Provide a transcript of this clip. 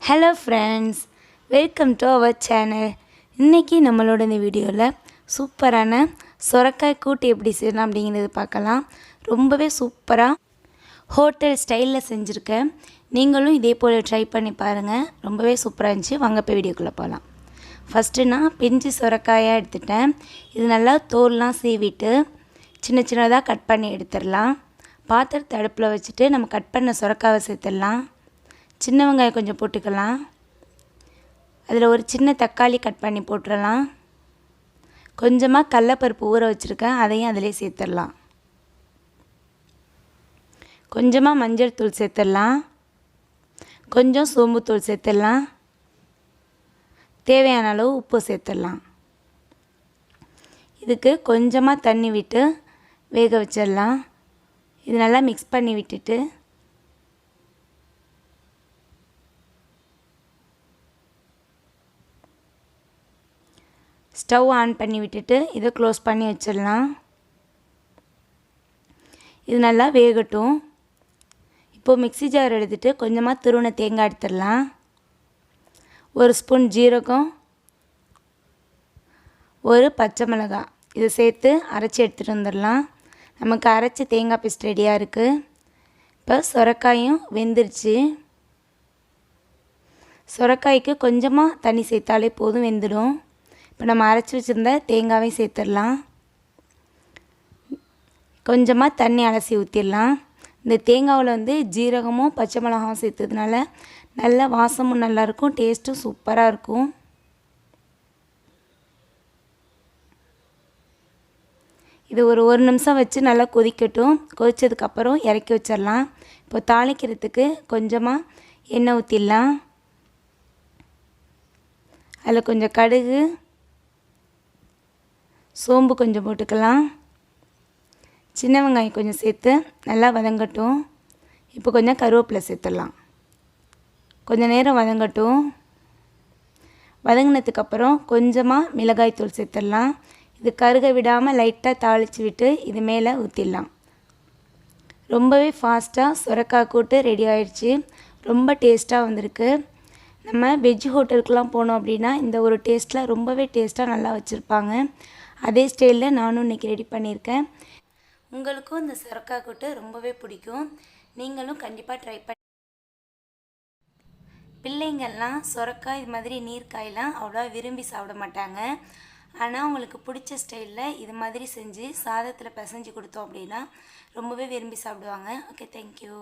Hello friends, welcome to our channel. இன்றைக்கி நம்மளோட இந்த வீடியோவில் சூப்பரான சொரக்காய் கூட்டு எப்படி செய்யலாம் அப்படிங்கிறது பார்க்கலாம். ரொம்பவே சூப்பராக ஹோட்டல் ஸ்டைலில் செஞ்சுருக்கேன். நீங்களும் இதே போல் ட்ரை பண்ணி பாருங்கள். ரொம்பவே சூப்பராக இருந்துச்சு. வாங்க போய் வீடியோக்குள்ளே போகலாம். ஃபஸ்ட்டு நான் பிஞ்சு சொரக்காயாக எடுத்துட்டேன். இது நல்லா தோல்லாம் சீவிட்டு சின்ன சின்னதாக கட் பண்ணி எடுத்துடலாம். பாத்திரத்தை அடுப்பில் வச்சுட்டு நம்ம கட் பண்ண சொரக்காவை சேர்த்துடலாம். சின்ன வெங்காயம் கொஞ்சம் போட்டுக்கலாம். அதில் ஒரு சின்ன தக்காளி கட் பண்ணி போட்டுடலாம். கொஞ்சமாக கடலைப்பருப்பு ஊற வச்சுருக்கேன், அதையும் அதிலே சேர்த்துடலாம். கொஞ்சமாக மஞ்சள் தூள் சேர்த்துடலாம். கொஞ்சம் சோம்புத்தூள் சேர்த்துடலாம். தேவையான அளவு உப்பு சேர்த்துடலாம். இதுக்கு கொஞ்சமாக தண்ணி விட்டு வேக வச்சிடலாம். இது நல்லா மிக்ஸ் பண்ணி விட்டுட்டு ஸ்டவ் ஆன் பண்ணி விட்டுட்டு இதை க்ளோஸ் பண்ணி வச்சிடலாம். இது நல்லா வேகட்டும். இப்போது மிக்ஸி ஜார் எடுத்துகிட்டு கொஞ்சமாக துருவின தேங்காய் எடுத்துடலாம். ஒரு ஸ்பூன் ஜீரகம், ஒரு பச்சை மிளகாய் இதை சேர்த்து அரைச்சி எடுத்துகிட்டு வந்துடலாம். நமக்கு அரைச்சி தேங்காய் பேஸ்ட் ரெடியாக இருக்குது. இப்போ சொரக்காயும் வெந்துருச்சு. சொரக்காய்க்கு கொஞ்சமாக தண்ணி சேர்த்தாலே போதும், வெந்துடும். இப்போ நம்ம அரைச்சி வச்சுருந்த தேங்காயும் சேர்த்துடலாம். கொஞ்சமாக தண்ணி அலசி ஊற்றிடலாம். இந்த தேங்காவில் ஜீரகமும் பச்சை மிளகாவும் சேர்த்ததுனால நல்ல வாசமும் நல்லாயிருக்கும், டேஸ்ட்டும் சூப்பராக இருக்கும். இது ஒரு நிமிஷம் வச்சு நல்லா கொதிக்கட்டும். கொதித்ததுக்கப்புறம் இறக்கி வச்சிடலாம். இப்போ தாளிக்கிறதுக்கு கொஞ்சமாக எண்ணெய் ஊற்றிடலாம். அதில் கொஞ்சம் கடுகு, சோம்பு கொஞ்சம் போட்டுக்கலாம். சின்ன வெங்காயம் கொஞ்சம் சேர்த்து நல்லா வதங்கட்டும். இப்போ கொஞ்சம் கருவேப்பிலை சேர்த்துடலாம். கொஞ்சம் நேரம் வதங்கட்டும். வதங்கினதுக்கப்புறம் கொஞ்சமாக மிளகாய்த்தூள் சேர்த்துடலாம். இது கருக விடாமல் லைட்டாக தாளித்து விட்டு இது மேலே ஊற்றிடலாம். ரொம்பவே ஃபாஸ்ட்டாக சொரக்காய் கூட்டு ரெடி ஆயிடுச்சு. ரொம்ப டேஸ்ட்டாக வந்திருக்கு. நம்ம வெஜ் ஹோட்டலுக்கெலாம் போனோம் அப்படின்னா இந்த ஒரு டேஸ்ட்டில் ரொம்பவே டேஸ்ட்டாக நல்லா வச்சுருப்பாங்க. அதே ஸ்டைலில் நானும் இன்றைக்கி ரெடி பண்ணியிருக்கேன். உங்களுக்கும் இந்த சொரக்காய் கூட்டு ரொம்பவே பிடிக்கும். நீங்களும் கண்டிப்பாக ட்ரை பண்ணி. பிள்ளைங்கள்லாம் சொரக்காய் இது மாதிரி நீர்க்காயெலாம் அவ்வளோவா விரும்பி சாப்பிட மாட்டாங்க. ஆனால் அவங்களுக்கு பிடிச்ச ஸ்டைலில் இது மாதிரி செஞ்சு சாதத்தில் பிசைஞ்சு கொடுத்தோம் அப்படின்னா ரொம்பவே விரும்பி சாப்பிடுவாங்க. Okay, thank you.